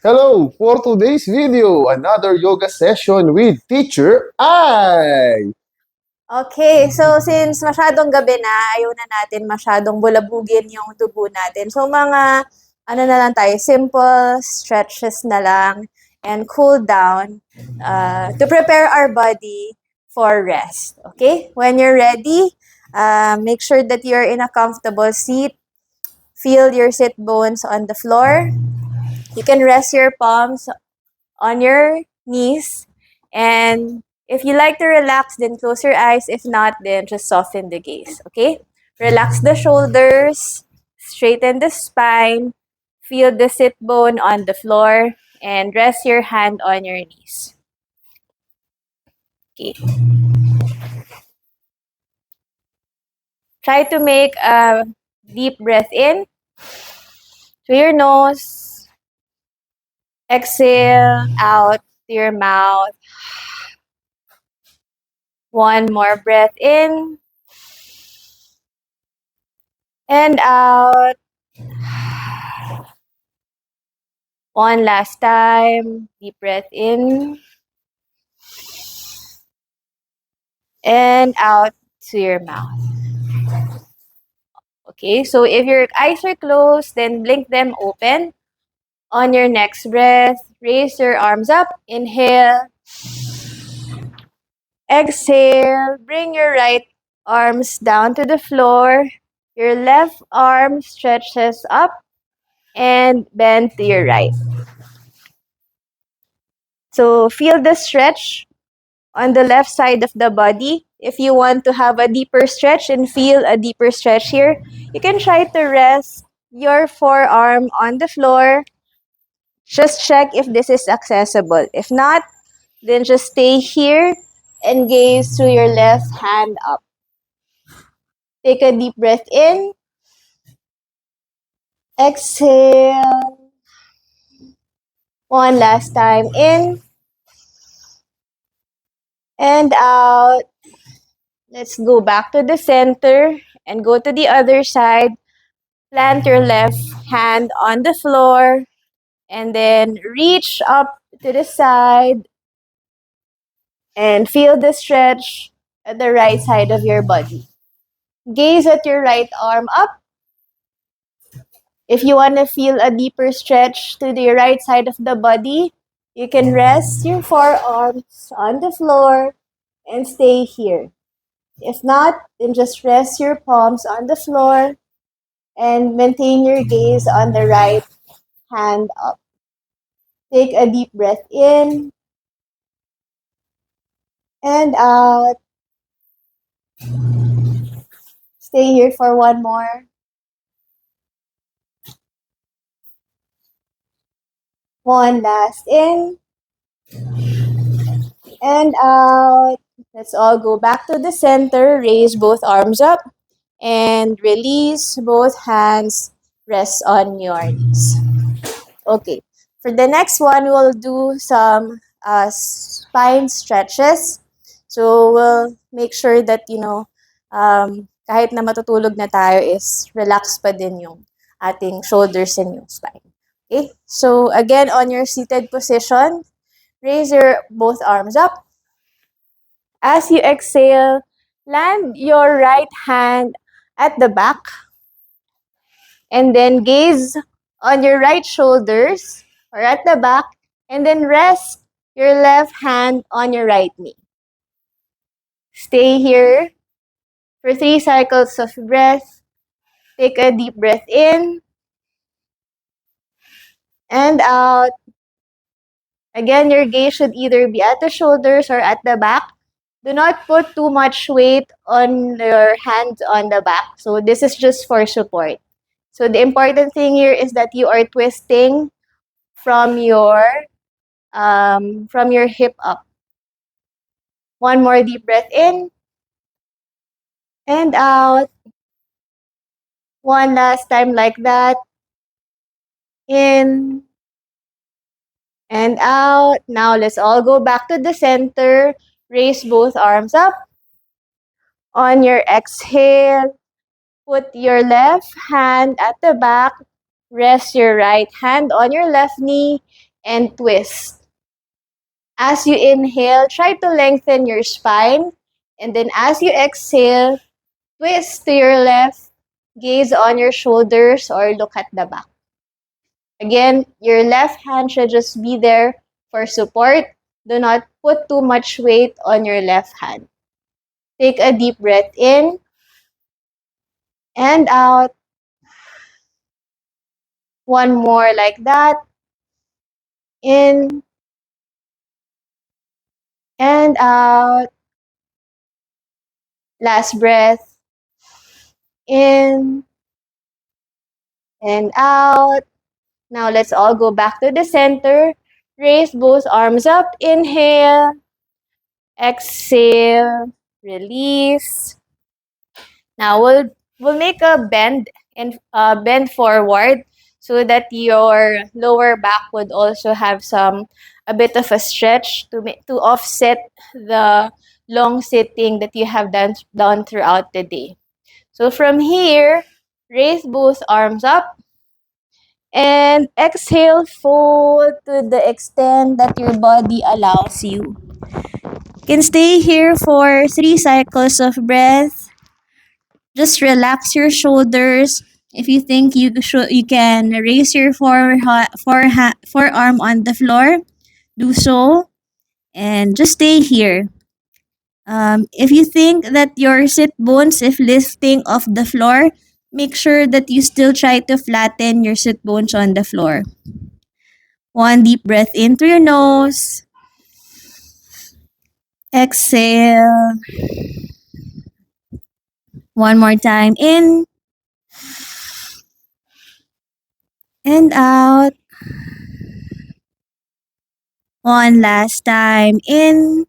Hello! For today's video, another yoga session with Teacher I! Okay, so since masyadong gabi na, ayaw na natin masyadong bulabugin yung tubo natin. So mga, ano na lang tayo, simple stretches na lang and cool down to prepare our body for rest. Okay? When you're ready, make sure that you're in a comfortable seat. Feel your sit bones on the floor. You can rest your palms on your knees. And if you like to relax, then close your eyes. If not, then just soften the gaze. Okay? Relax the shoulders, straighten the spine, feel the sit bone on the floor, and rest your hand on your knees. Okay. Try to make a deep breath in through your nose. Exhale out to your mouth. One more breath in and out. One last time. Deep breath in and out to your mouth. Okay, so if your eyes are closed, then blink them open. On your next breath, raise your arms up. Inhale. Exhale. Bring your right arms down to the floor. Your left arm stretches up and bend to your right. So feel the stretch on the left side of the body. If you want to have a deeper stretch and feel a deeper stretch here, you can try to rest your forearm on the floor. Just check if this is accessible. If not, then just stay here and gaze through your left hand up. Take a deep breath in. Exhale. One last time in and out. Let's go back to the center and go to the other side. Plant your left hand on the floor and then reach up to the side and feel the stretch at the right side of your body. Gaze at your right arm up. If you want to feel a deeper stretch to the right side of the body, you can rest your forearms on the floor and stay here. If not, then just rest your palms on the floor and maintain your gaze on the right hand up. Take a deep breath in and out. Stay here for one more. One last in and out. Let's all go back to the center. Raise both arms up and release both hands. Rest on your knees. Okay. For the next one, we'll do some spine stretches. So we'll make sure that, kahit na matutulog na tayo is relax pa din yung ating shoulders and yung spine. Okay? So again, on your seated position, raise your both arms up. As you exhale, land your right hand at the back and then gaze on your right shoulders or at the back and then rest your left hand on your right knee. Stay here for 3 cycles of breath. Take a deep breath in and out. Again, your gaze should either be at the shoulders or at the back. Do not put too much weight on your hands on the back. So this is just for support. So the important thing here is that you are twisting from your hip up. One more deep breath in and out. One last time like that. In and out. Now let's all go back to the center. Raise both arms up. On your exhale, put your left hand at the back Rest your right hand on your left knee and twist. As you inhale, try to lengthen your spine. And then as you exhale, twist to your left, gaze on your shoulders or look at the back. Again, your left hand should just be there for support. Do not put too much weight on your left hand. Take a deep breath in and out. One more like that. In and out. Last breath. In and out. Now let's all go back to the center. Raise both arms up. Inhale. Exhale. Release. Now we'll make a bend and bend forward so that your lower back would also have a bit of a stretch to offset the long sitting that you have done throughout the day. So from here, raise both arms up and exhale, fold to the extent that your body allows you. You can stay here for 3 cycles of breath. Just relax your shoulders. If you think you can raise your forearm on the floor, do so, and just stay here. If you think that your sit bones is lifting off the floor, make sure that you still try to flatten your sit bones on the floor. One deep breath in through your nose. Exhale. One more time in and out. One last time in.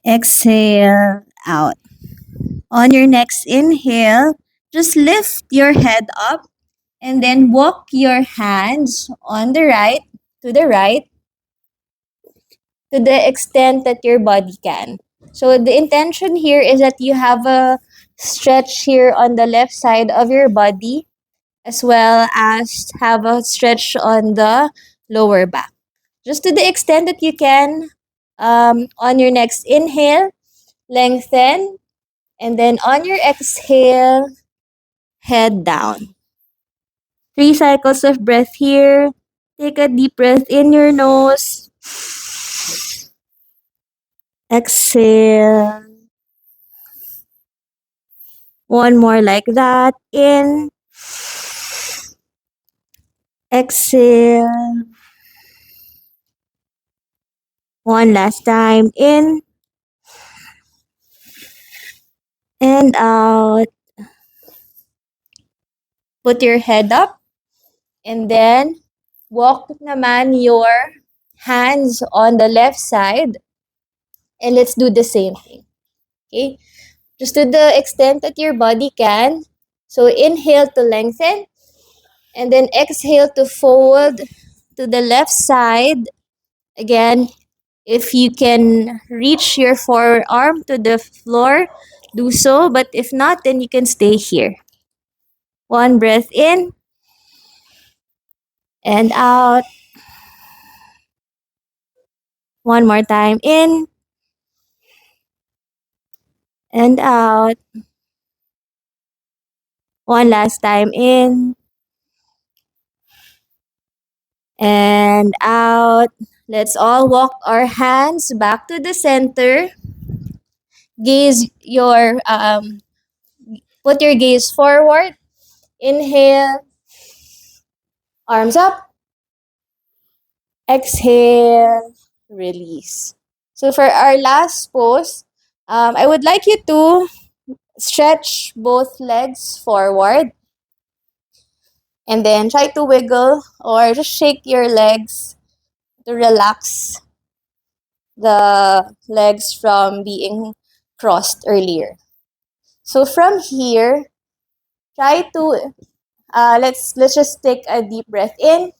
Exhale out. On your next inhale, just lift your head up and then walk your hands on the right to the extent that your body can. So the intention here is that you have a stretch here on the left side of your body as well as have a stretch on the lower back. Just to the extent that you can. On your next inhale, lengthen, and then on your exhale, head down. 3 cycles of breath here. Take a deep breath in your nose. Exhale. One more like that. In. Exhale. One last time. In. And out. Put your head up. And then, walk naman your hands on the left side. And let's do the same thing. Okay? Just to the extent that your body can. So inhale to lengthen. And then exhale to fold to the left side. Again, if you can reach your forearm to the floor, do so. But if not, then you can stay here. One breath in and out. One more time in and out. One last time in and out. Let's all walk our hands back to the center. Put your gaze forward. Inhale, arms up. Exhale, release. So for our last pose, I would like you to stretch both legs forward and then try to wiggle or just shake your legs to relax the legs from being crossed earlier. So from here, try to let's just take a deep breath in.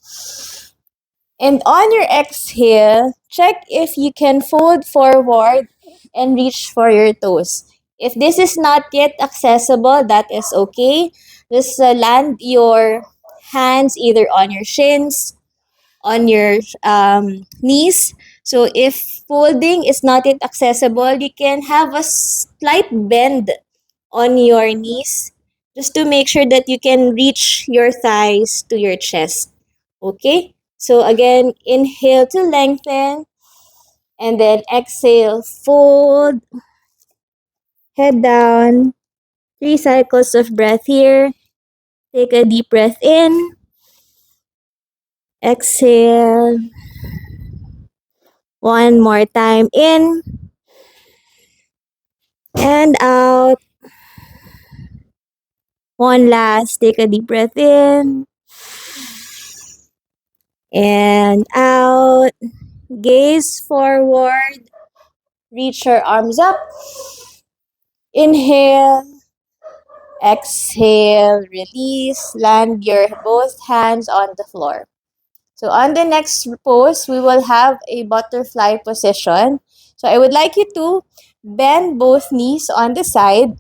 And on your exhale, check if you can fold forward and reach for your toes. If this is not yet accessible, that is okay. Just land your hands either on your shins, on your knees. So if folding is not yet accessible, you can have a slight bend on your knees just to make sure that you can reach your thighs to your chest. Okay? So again, inhale to lengthen and then exhale, fold, head down. 3 cycles of breath here. Take a deep breath in, exhale. One more time in and out. One last, take a deep breath in and out. Gaze forward, reach your arms up. Inhale, exhale, release, land your both hands on the floor. So on the next pose, we will have a butterfly position. So I would like you to bend both knees on the side.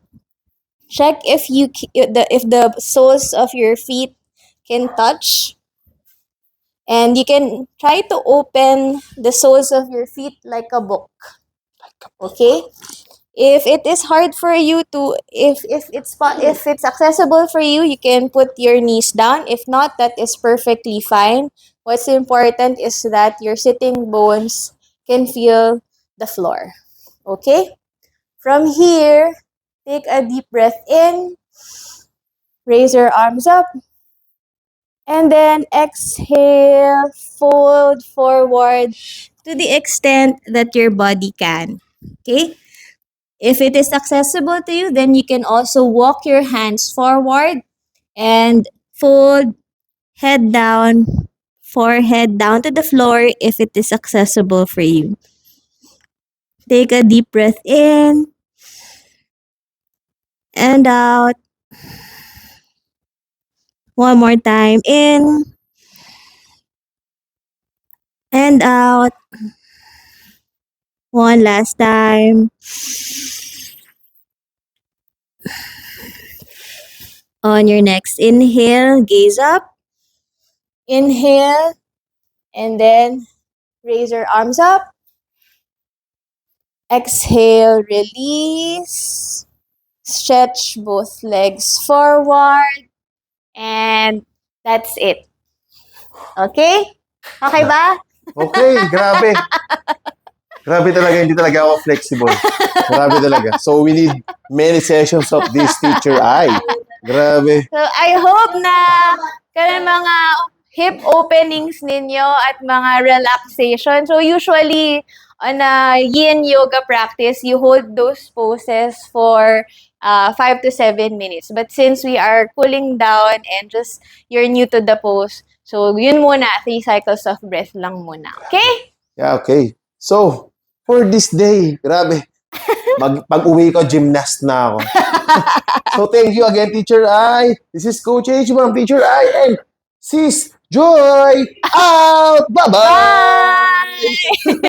Check if if the soles of your feet can touch, and you can try to open the soles of your feet like a book. Okay? If it is hard for you to if it's accessible for you, you can put your knees down. If not, that is perfectly fine. What's important is that your sitting bones can feel the floor. Okay? From here, take a deep breath in. Raise your arms up. And then exhale, fold forward to the extent that your body can. Okay? If it is accessible to you, then you can also walk your hands forward and fold, head down, forehead down to the floor if it is accessible for you. Take a deep breath in and out. One more time in and out. One last time. On your next inhale, gaze up. Inhale, and then raise your arms up. Exhale, release. Stretch both legs forward. And that's it. Okay? Okay ba? Okay, grabe. Grabe talaga, hindi talaga ako flexible. Grabe talaga. So we need many sessions of this, Teacher Ai. Grabe. So, I hope na kanan mga hip openings ninyo at mga relaxation. So, usually, on a yin yoga practice, you hold those poses for 5 to 7 minutes. But since we are cooling down and just you're new to the pose, so yun muna, 3 cycles of breath lang muna. Okay? Yeah, okay. So, for this day, grabe. Pag-uwi ko, gymnast na ako. So, thank you again, Teacher Ai. This is Coach H from Teacher Ai and Sis Joy out! Bye-bye! Bye!